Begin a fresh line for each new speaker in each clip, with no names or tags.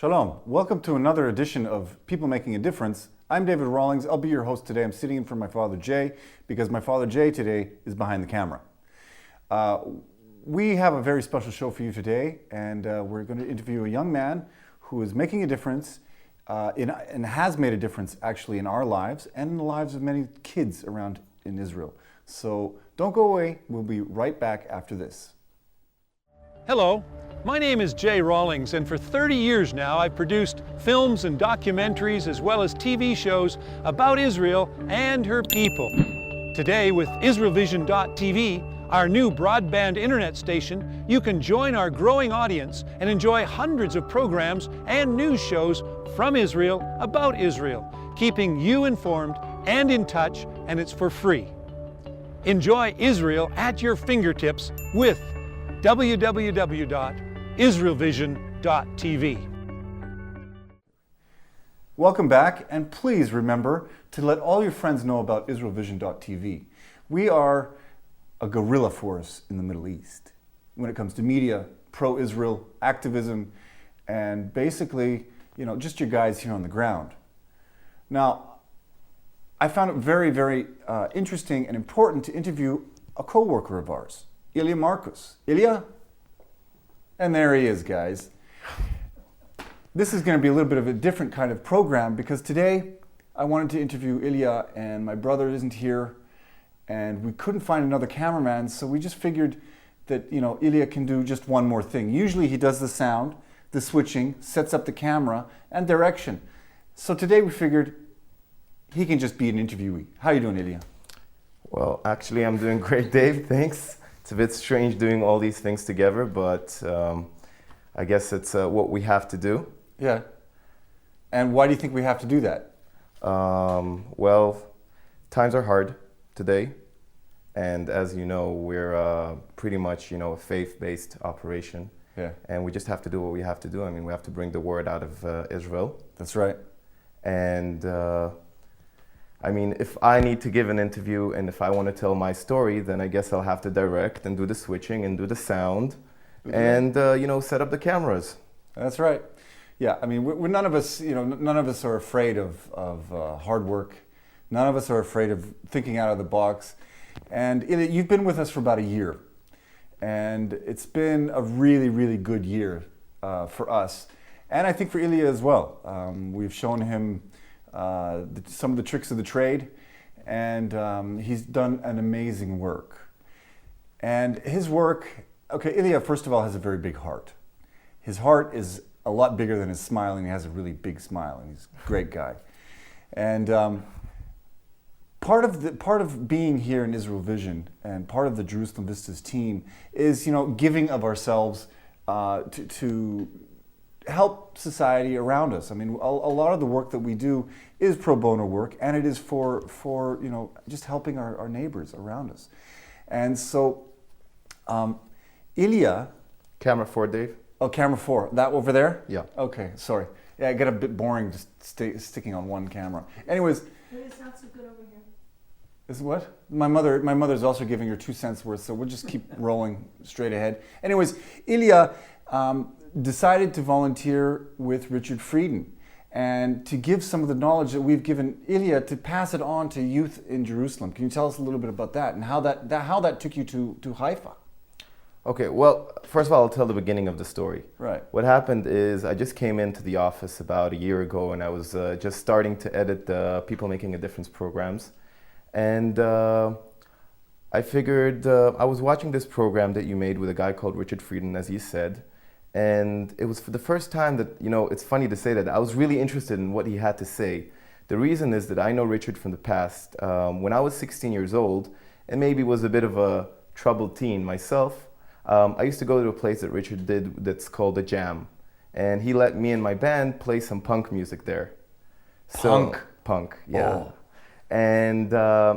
Shalom. Welcome to another edition of People Making a Difference. I'm David Rawlings. I'll be your host today. I'm sitting in for my father Jay because my father Jay today is behind the camera. We have a very special show for you today, and we're going to interview a young man who is making a difference and has made a difference actually in our lives and in the lives of many kids around in Israel. So don't go away. We'll be right back after this.
Hello, my name is Jay Rawlings, and for 30 years now I've produced films and documentaries as well as TV shows about Israel and her people. Today with IsraelVision.tv, our new broadband internet station, you can join our growing audience and enjoy hundreds of programs and news shows from Israel about Israel, keeping you informed and in touch, and it's for free. Enjoy Israel at your fingertips with www.IsraelVision.tv.
Welcome back, and please remember to let all your friends know about IsraelVision.tv. We are a guerrilla force in the Middle East when it comes to media, pro-Israel activism, and basically, just your guys here on the ground. Now, I found it very, very interesting and important to interview a co-worker of ours, Ilya Marcus. Ilya? And there he is, guys. This is going to be a little bit of a different kind of program because today I wanted to interview Ilya, and my brother isn't here, and we couldn't find another cameraman, so we just figured that, Ilya can do just one more thing. Usually he does the sound, the switching, sets up the camera, and direction. So today we figured he can just be an interviewee. How are you doing, Ilya?
Well, actually, I'm doing great, Dave. Thanks. It's a bit strange doing all these things together, but I guess it's what we have to do.
Yeah. And why do you think we have to do that?
Well, times are hard today. And as you know, we're pretty much, a faith-based operation.
Yeah.
And we just have to do what we have to do. I mean, we have to bring the word out of Israel.
That's right.
And if I need to give an interview and if I want to tell my story, then I guess I'll have to direct and do the switching and do the sound and, set up the cameras.
That's right. Yeah, we're none of us, none of us are afraid of hard work. None of us are afraid of thinking out of the box. And Ilya, you've been with us for about a year. And it's been a really, really good year for us. And I think for Ilya as well. We've shown him some of the tricks of the trade, and he's done an amazing work. And his work, Ilya, first of all, has a very big heart. His heart is a lot bigger than his smile, and he has a really big smile, and he's a great guy. And part of being here in Israel Vision and part of the Jerusalem Vistas team is, giving of ourselves to help society around us. A lot of the work that we do is pro bono work, and it is for just helping our neighbors around us. And so, Ilya.
Camera 4, Dave.
Oh, camera 4. That over there?
Yeah.
Okay, sorry. Yeah, it got a bit boring just sticking on one camera. Anyways.
But it's not so good over here.
Is what? My mother's also giving her 2 cents worth, so we'll just keep rolling straight ahead. Anyways, Ilya decided to volunteer with Richard Frieden and to give some of the knowledge that we've given Ilya to pass it on to youth in Jerusalem. Can you tell us a little bit about that and how that took you to Haifa?
Okay, well, first of all, I'll tell the beginning of the story.
Right.
What happened is I just came into the office about a year ago, and I was just starting to edit the People Making a Difference programs. And I figured, I was watching this program that you made with a guy called Richard Frieden, as you said. And it was for the first time that, it's funny to say that, I was really interested in what he had to say. The reason is that I know Richard from the past. When I was 16 years old, and maybe was a bit of a troubled teen myself, I used to go to a place that Richard did that's called a jam. And he let me and my band play some punk music there. Punk, yeah.
Oh.
And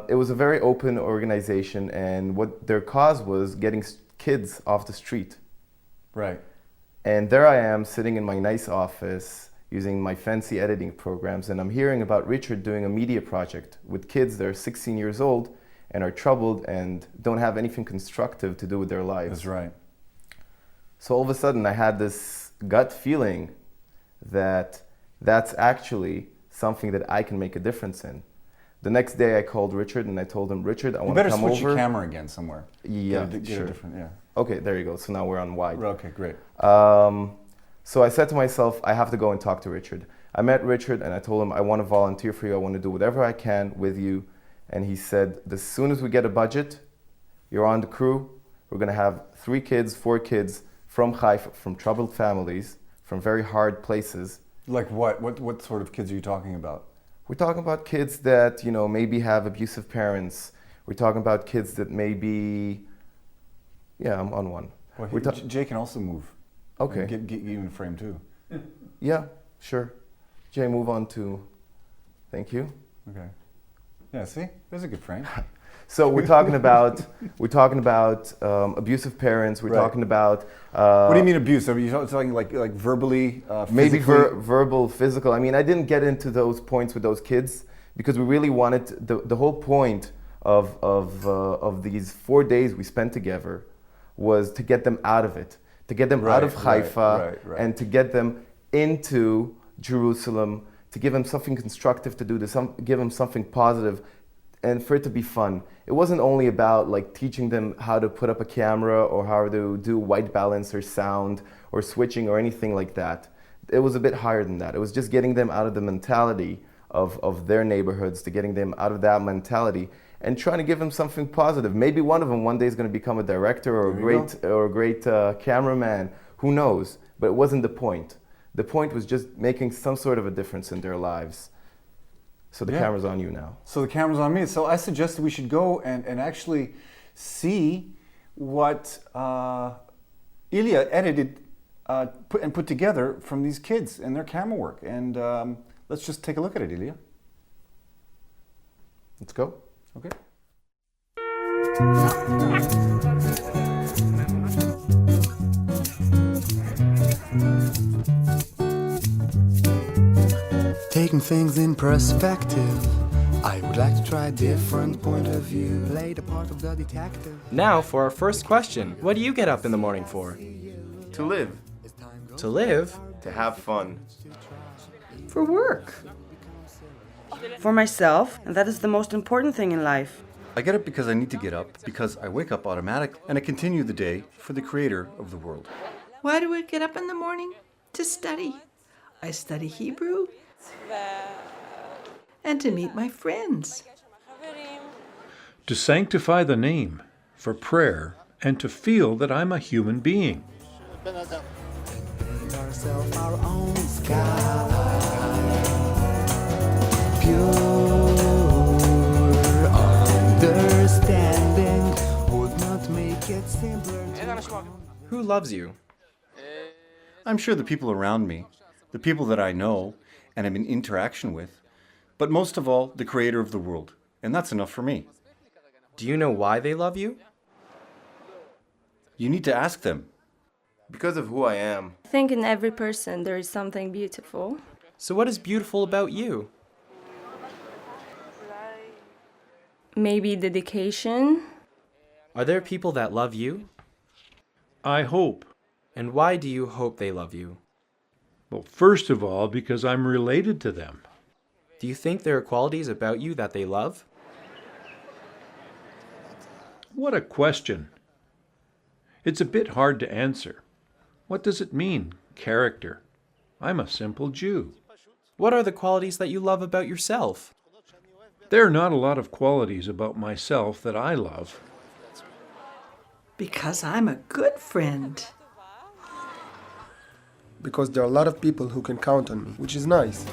it was a very open organization, and what their cause was getting kids off the street.
Right.
And there I am sitting in my nice office using my fancy editing programs, and I'm hearing about Richard doing a media project with kids that are 16 years old and are troubled and don't have anything constructive to do with their lives.
That's right.
So all of a sudden I had this gut feeling that that's actually something that I can make a difference in. The next day I called Richard and I told him, Richard, I want to come over.
You better switch your camera again somewhere.
Yeah,
get
sure.
a different, yeah.
Okay, there you go. So now we're on wide.
Okay, great.
So I said to myself, I have to go and talk to Richard. I met Richard and I told him, I want to volunteer for you. I want to do whatever I can with you. And he said, as soon as we get a budget, you're on the crew. We're going to have 3 kids, 4 kids from Haifa, from troubled families, from very hard places.
Like what? What sort of kids are you talking about?
We're talking about kids that, you know, maybe have abusive parents. We're talking about kids that maybe, yeah, I'm on one.
Well, Jay can also move.
Okay.
Get you in frame too.
Yeah, sure. Jay, move on to, thank you.
Okay. Yeah, see, there's a good frame.
So we're talking about abusive parents. We're talking about.
What do you mean abuse? Are you talking like verbally?
Maybe verbal, physical. I mean, I didn't get into those points with those kids because we really wanted the whole point of these 4 days we spent together was to get them out of it, to get them out of Haifa, and to get them into Jerusalem, to give them something constructive to do, give them something positive, and for it to be fun. It wasn't only about like teaching them how to put up a camera or how to do white balance or sound or switching or anything like that. It was a bit higher than that. It was just getting them out of the mentality of their neighborhoods, to getting them out of that mentality and trying to give them something positive. Maybe one of them one day is going to become a director or a great cameraman. Who knows? But it wasn't the point. The point was just making some sort of a difference in their lives. So the camera's on you now. So
the camera's on me. So I suggested we should go and actually see what Ilya edited put together from these kids and their camera work. And let's just take a look at it, Ilya.
Let's go.
Okay.
Taking things in perspective, I would like to try a different point of view. Play the part of the detective.
Now for our first question. What do you get up in the morning for?
To live.
To live?
To have fun.
For work. For myself, and that is the most important thing in life.
I get up because I need to get up, because I wake up automatically, and I continue the day for the creator of the world.
Why do I get up in the morning? To study. I study Hebrew and to meet my friends.
To sanctify the name, for prayer, and to feel that I'm a human being.
Ourselves our own sky. Pure understanding would not make it simpler.
Who loves you?
I'm sure the people around me, the people that I know and am in interaction with, but most of all, the creator of the world. And that's enough for me.
Do you know why they love you?
You need to ask them.
Because of who I am.
I think in every person there is something beautiful.
So what is beautiful about you?
Maybe dedication.
Are there people that love you?
I hope.
And why do you hope they love you?
Well, first of all, because I'm related to them.
Do you think there are qualities about you that they love?
What a question. It's a bit hard to answer. What does it mean, character? I'm a simple Jew.
What are the qualities that you love about yourself?
There are not a lot of qualities about myself that I love.
Because I'm a good friend.
Because there are a lot of people who can count on me, which is nice.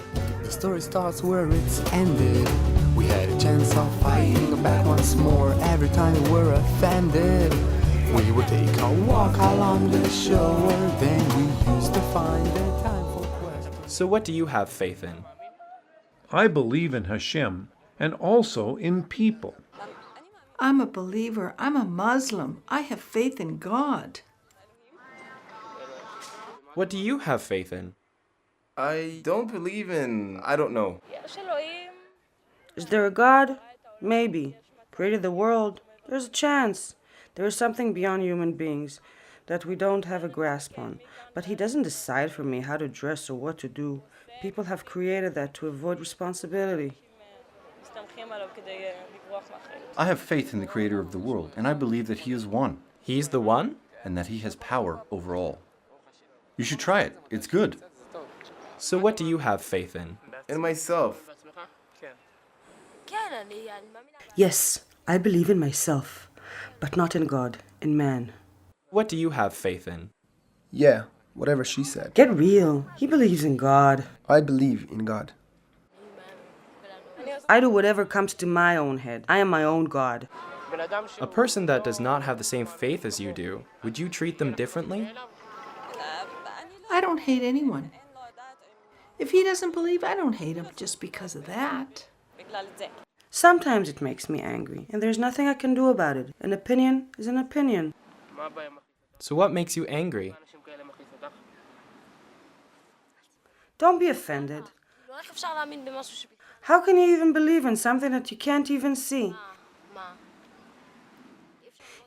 The story starts where it's ended. We had a chance of fighting back once more. Every time we were offended, we would take a walk along the shore. Then we used to find the time for questions.
So what do you have faith in?
I believe in Hashem and also in people.
I'm a believer. I'm a Muslim. I have faith in God.
What do you have faith in?
I don't believe in, I don't know.
Is there a God? Maybe. Created the world? There's a chance. There is something beyond human beings. that we don't have a grasp on. But he doesn't decide for me how to dress or what to do. People have created that to avoid responsibility.
I have faith in the creator of the world, and I believe that he is one,
He's the one?
and that he has power over all. You should try it. It's good.
So what do you have faith in?
In myself.
Yes, I believe in myself, but not in God, in man.
What do you have faith in?
Yeah, whatever she said.
Get real. He believes in God.
I believe in God.
I do whatever comes to my own head. I am my own God.
A person that does not have the same faith as you do, would you treat them differently?
I don't hate anyone. If he doesn't believe, I don't hate him just because of that.
Sometimes it makes me angry, and there's nothing I can do about it. An opinion is an opinion.
So what makes you angry?
Don't be offended. How can you even believe in something that you can't even see?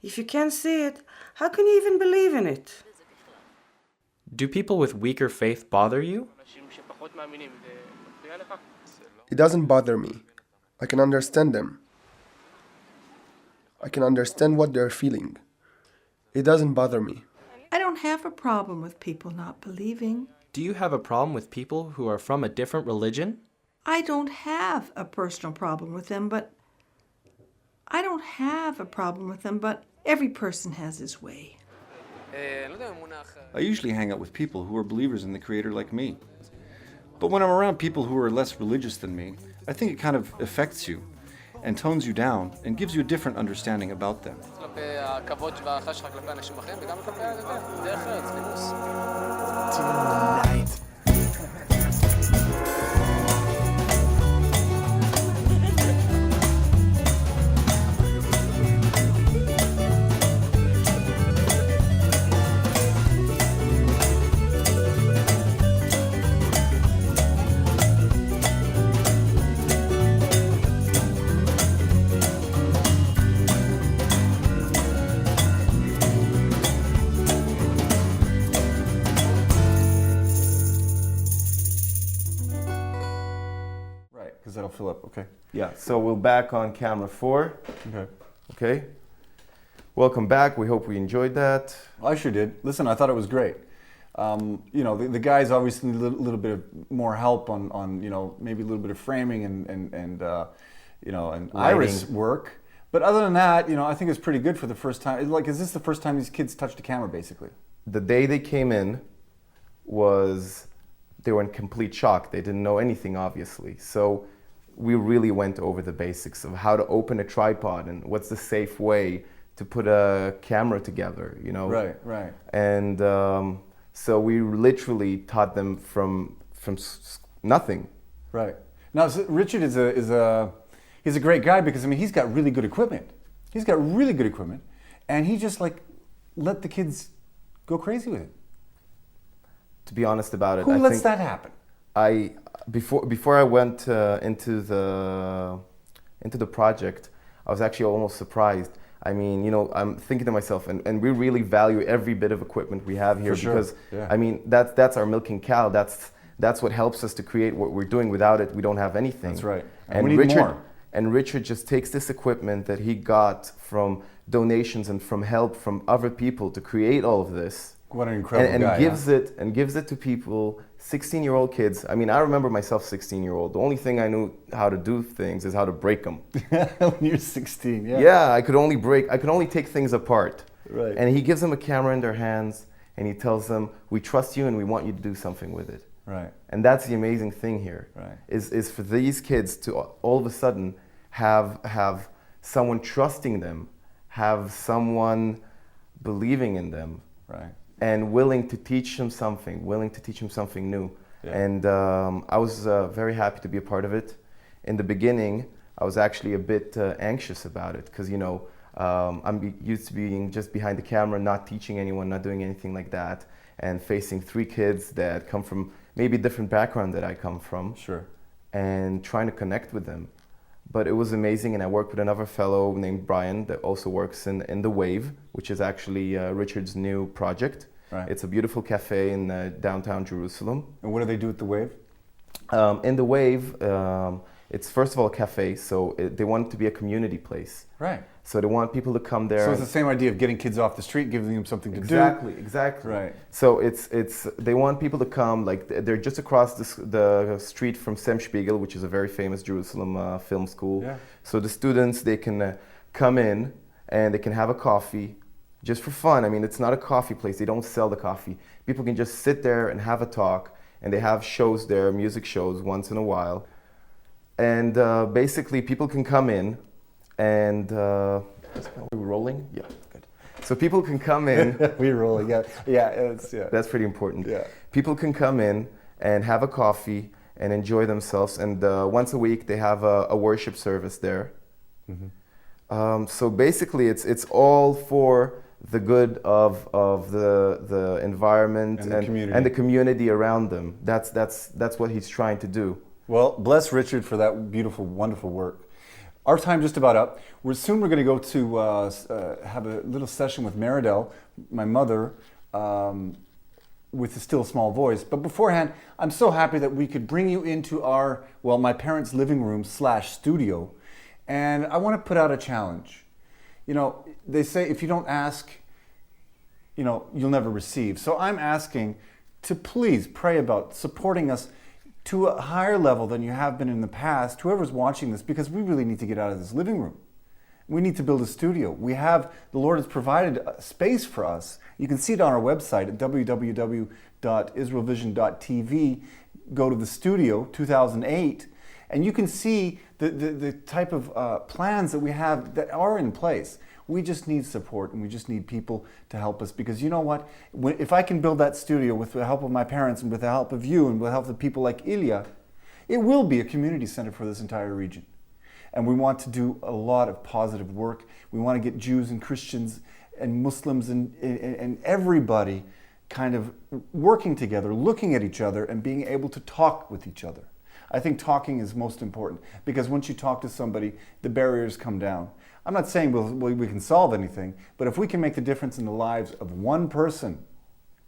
If you can't see it, how can you even believe in it?
Do people with weaker faith bother you?
It doesn't bother me. I can understand them. I can understand what they're feeling. It doesn't bother me.
I don't have a problem with people not believing.
Do you have a problem with people who are from a different religion?
I don't have a personal problem with them, but every person has his way.
I usually hang out with people who are believers in the creator like me. But when I'm around people who are less religious than me, I think it kind of affects you and tones you down and gives you a different understanding about them.
Tonight.
Because that'll fill up. Okay.
Yeah, so we're back on camera 4.
Okay.
Okay. Welcome back. We hope we enjoyed that.
I sure did. Listen, I thought it was great. The guys obviously need a little bit of more help on maybe a little bit of framing and iris work. But other than that, I think it's pretty good for the first time. Like, is this the first time these kids touched a camera, basically?
The day they came in they were in complete shock. They didn't know anything, obviously. So we really went over the basics of how to open a tripod and what's the safe way to put a camera together,
Right.
And so we literally taught them from nothing.
Right. Now, so Richard he's a great guy because he's got really good equipment. And he just let the kids go crazy with it.
To be honest about it,
Who lets that happen?
Before I went into the project, I was actually almost surprised. I'm thinking to myself, and we really value every bit of equipment we have here because, that's our milking cow. That's what helps us to create what we're doing. Without it, we don't have anything.
That's right.
And
we need more.
And Richard just takes this equipment that he got from donations and from help from other people to create all of this.
What an incredible guy.
Gives it to people, 16-year-old kids. I remember myself 16-year-old. The only thing I knew how to do things is how to break them.
When you're 16, yeah.
Yeah, I could only take things apart.
Right.
And he gives them a camera in their hands and he tells them, we trust you and we want you to do something with it.
Right.
And that's the amazing thing here.
Right.
Is for these kids to all of a sudden have someone trusting them, have someone believing in them.
Right.
And willing to teach them something new.
Yeah.
And I was very happy to be a part of it. In the beginning, I was actually a bit anxious about it because, I'm used to being just behind the camera, not teaching anyone, not doing anything like that, and facing 3 kids that come from maybe a different background that I come from.
Sure.
And trying to connect with them. But it was amazing, and I worked with another fellow named Brian that also works in The Wave, which is actually Richard's new project.
Right.
It's a beautiful cafe in downtown Jerusalem.
And what do they do at the Wave?
In The Wave, it's first of all a cafe, so they want it to be a community place.
Right.
So they want people to come there.
So it's the same idea of getting kids off the street, giving them something to do.
Exactly.
Right.
So they want people to come, like they're just across the street from Sem Spiegel, which is a very famous Jerusalem film school.
Yeah.
So the students, they can come in and they can have a coffee just for fun. I mean, it's not a coffee place. They don't sell the coffee. People can just sit there and have a talk, and they have shows there, music shows once in a while. And basically people can come in and are we rolling? Yeah, good. So people can come in.
We're rolling, yeah. Yeah.
That's pretty important.
Yeah.
People can come in and have a coffee and enjoy themselves. And once a week they have a worship service there. Mm-hmm. So basically it's all for the good of the environment and the community around them. That's what he's trying to do.
Well, bless Richard for that beautiful, wonderful work. Our time just about up. Soon we're going to go to have a little session with Meridel, my mother, with a still small voice. But beforehand, I'm so happy that we could bring you into my parents' living room / studio. And I want to put out a challenge. You know, they say if you don't ask, you'll never receive. So I'm asking to please pray about supporting us to a higher level than you have been in the past, whoever's watching this, because we really need to get out of this living room. We need to build a studio. The Lord has provided a space for us. You can see it on our website at www.israelvision.tv. Go to the studio, 2008, and you can see the type of plans that we have that are in place. We just need support, and we just need people to help us, because you know what? If I can build that studio with the help of my parents and with the help of you and with the help of people like Ilya, it will be a community center for this entire region. And we want to do a lot of positive work. We want to get Jews and Christians and Muslims and everybody kind of working together, looking at each other and being able to talk with each other. I think talking is most important, because once you talk to somebody, the barriers come down. I'm not saying we can solve anything, but if we can make the difference in the lives of one person,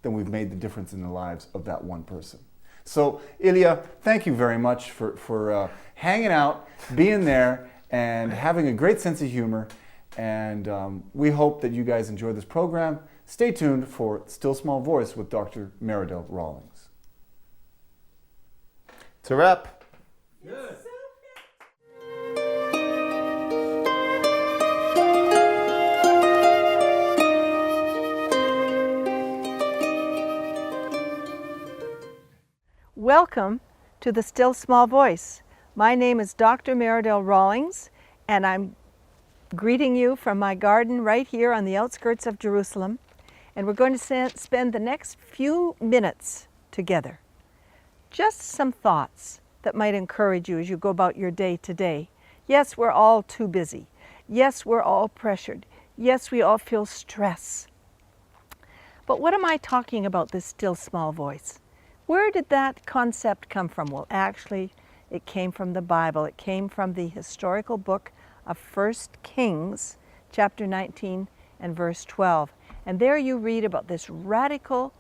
then we've made the difference in the lives of that one person. So, Ilya, thank you very much for hanging out, being there, and having a great sense of humor. And we hope that you guys enjoy this program. Stay tuned for Still Small Voice with Dr. Meridel Rawlings.
It's a wrap.
Good.
Welcome to the Still Small Voice. My name is Dr. Meridel Rawlings, and I'm greeting you from my garden right here on the outskirts of Jerusalem. And we're going to spend the next few minutes together. Just some thoughts that might encourage you as you go about your day to day. Yes, we're all too busy. Yes, we're all pressured. Yes, we all feel stress. But what am I talking about, this still small voice? Where did that concept come from? Well, actually, it came from the Bible. It came from the historical book of 1 Kings, chapter 19 and verse 12. And there you read about this radical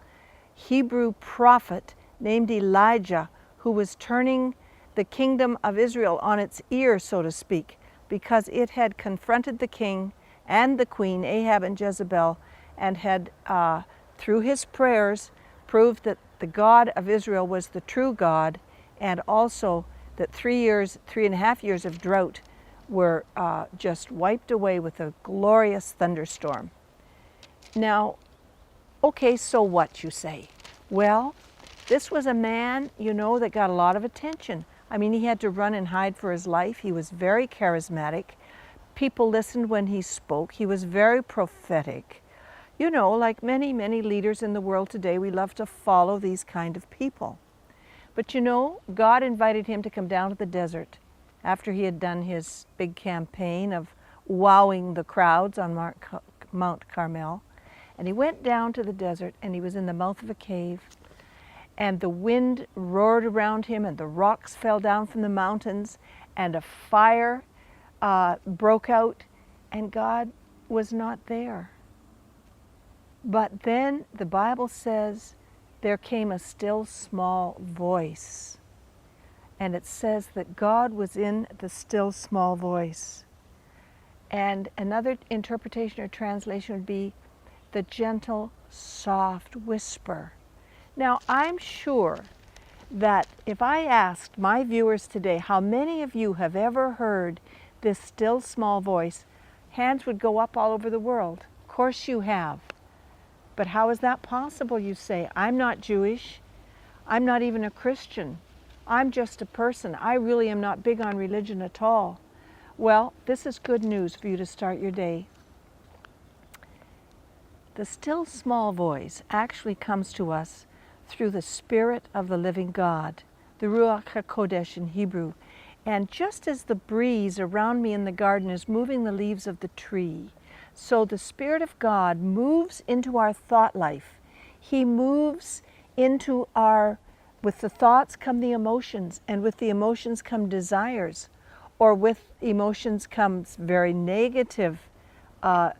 Hebrew prophet named Elijah, who was turning the kingdom of Israel on its ear, so to speak, because it had confronted the king and the queen, Ahab and Jezebel, and had, through his prayers, proved that the God of Israel was the true God, and also that 3.5 years of drought were just wiped away with a glorious thunderstorm. Now, okay, so what, you say? Well, this was a man, that got a lot of attention. I mean, he had to run and hide for his life. He was very charismatic. People listened when he spoke. He was very prophetic. Like many, many leaders in the world today, we love to follow these kind of people. But God invited him to come down to the desert after he had done his big campaign of wowing the crowds on Mount Carmel. And he went down to the desert, and he was in the mouth of a cave. And the wind roared around him, and the rocks fell down from the mountains, and a fire broke out, and God was not there. But then the Bible says there came a still small voice. And it says that God was in the still small voice. And another interpretation or translation would be the gentle, soft whisper. Now, I'm sure that if I asked my viewers today how many of you have ever heard this still small voice, hands would go up all over the world. Of course you have. But how is that possible, you say? I'm not Jewish. I'm not even a Christian. I'm just a person. I really am not big on religion at all. Well, this is good news for you to start your day. The still small voice actually comes to us through the Spirit of the living God, the Ruach HaKodesh in Hebrew. And just as the breeze around me in the garden is moving the leaves of the tree, so the Spirit of God moves into our thought life. He moves into our, with the thoughts come the emotions, and with the emotions come desires, or with emotions comes very negative, not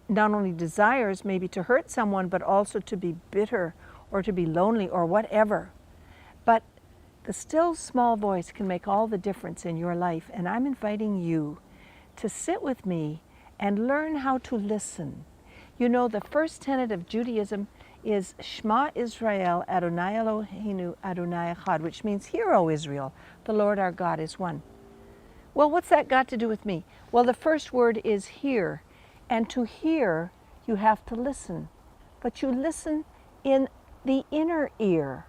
only desires maybe to hurt someone, but also to be bitter or to be lonely or whatever. But the still small voice can make all the difference in your life, and I'm inviting you to sit with me and learn how to listen. You know, the first tenet of Judaism is Shema Israel, Adonai Eloheinu, Adonai Echad, which means, Hear, O Israel, the Lord our God is one. Well, what's that got to do with me? Well, the first word is hear, and to hear, you have to listen. But you listen in the inner ear.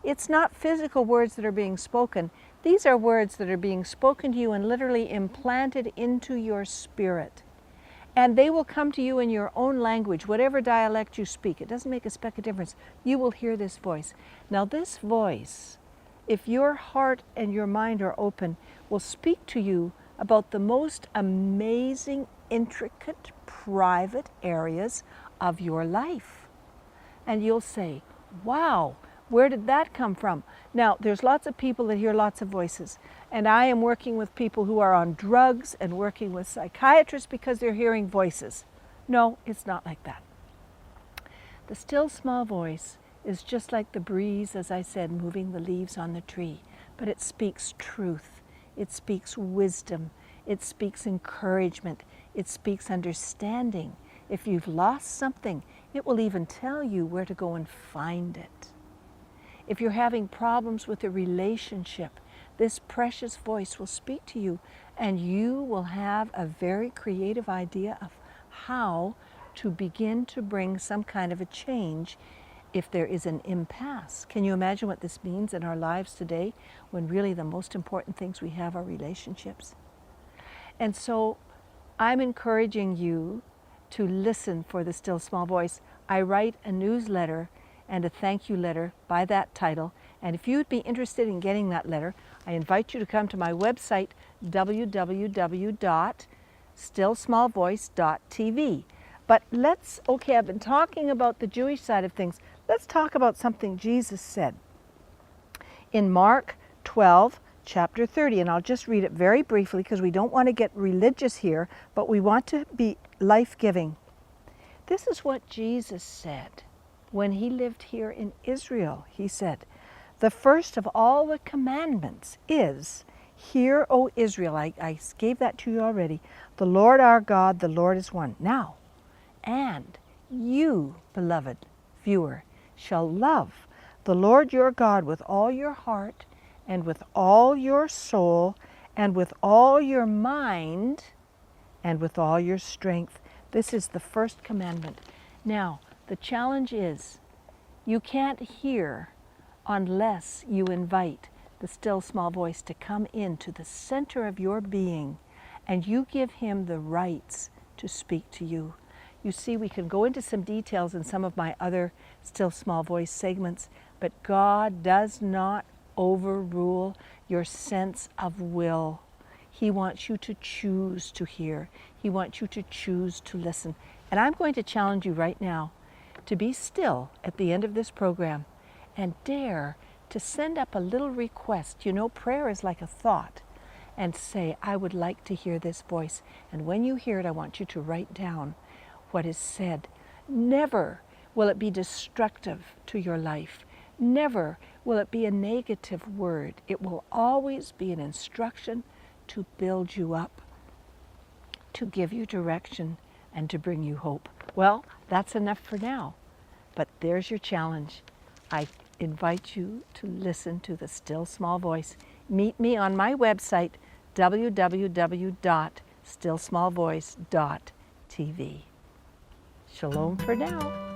It's not physical words that are being spoken. These are words that are being spoken to you and literally implanted into your spirit. And they will come to you in your own language, whatever dialect you speak. It doesn't make a speck of difference. You will hear this voice. Now this voice, if your heart and your mind are open, will speak to you about the most amazing, intricate, private areas of your life. And you'll say, wow, where did that come from? Now, there's lots of people that hear lots of voices, and I am working with people who are on drugs and working with psychiatrists because they're hearing voices. No, it's not like that. The still small voice is just like the breeze, as I said, moving the leaves on the tree, but it speaks truth, it speaks wisdom, it speaks encouragement, it speaks understanding. If you've lost something, it will even tell you where to go and find it. If you're having problems with a relationship, this precious voice will speak to you, and you will have a very creative idea of how to begin to bring some kind of a change if there is an impasse. Can you imagine what this means in our lives today, when really the most important things we have are relationships? And so I'm encouraging you to listen for the still small voice. I write a newsletter and a thank you letter by that title. And if you'd be interested in getting that letter, I invite you to come to my website, www.stillsmallvoice.tv. But okay, I've been talking about the Jewish side of things. Let's talk about something Jesus said in Mark 12, chapter 30. And I'll just read it very briefly because we don't want to get religious here, but we want to be life-giving. This is what Jesus said when he lived here in Israel. He said, the first of all the commandments is, Hear, O Israel. I gave that to you already. The Lord our God, the Lord is one. Now, and you, beloved viewer, shall love the Lord your God with all your heart and with all your soul and with all your mind and with all your strength. This is the first commandment. Now, the challenge is you can't hear unless you invite the still small voice to come into the center of your being and you give him the rights to speak to you. You see, we can go into some details in some of my other still small voice segments, but God does not overrule your sense of will. He wants you to choose to hear. He wants you to choose to listen. And I'm going to challenge you right now to be still at the end of this program and dare to send up a little request. You know, prayer is like a thought. and say, I would like to hear this voice. And when you hear it, I want you to write down what is said. Never will it be destructive to your life. Never will it be a negative word. It will always be an instruction to build you up, to give you direction, and to bring you hope. Well, that's enough for now, but there's your challenge. I invite you to listen to the still small voice. Meet me on my website, www.stillsmallvoice.tv. Shalom for now.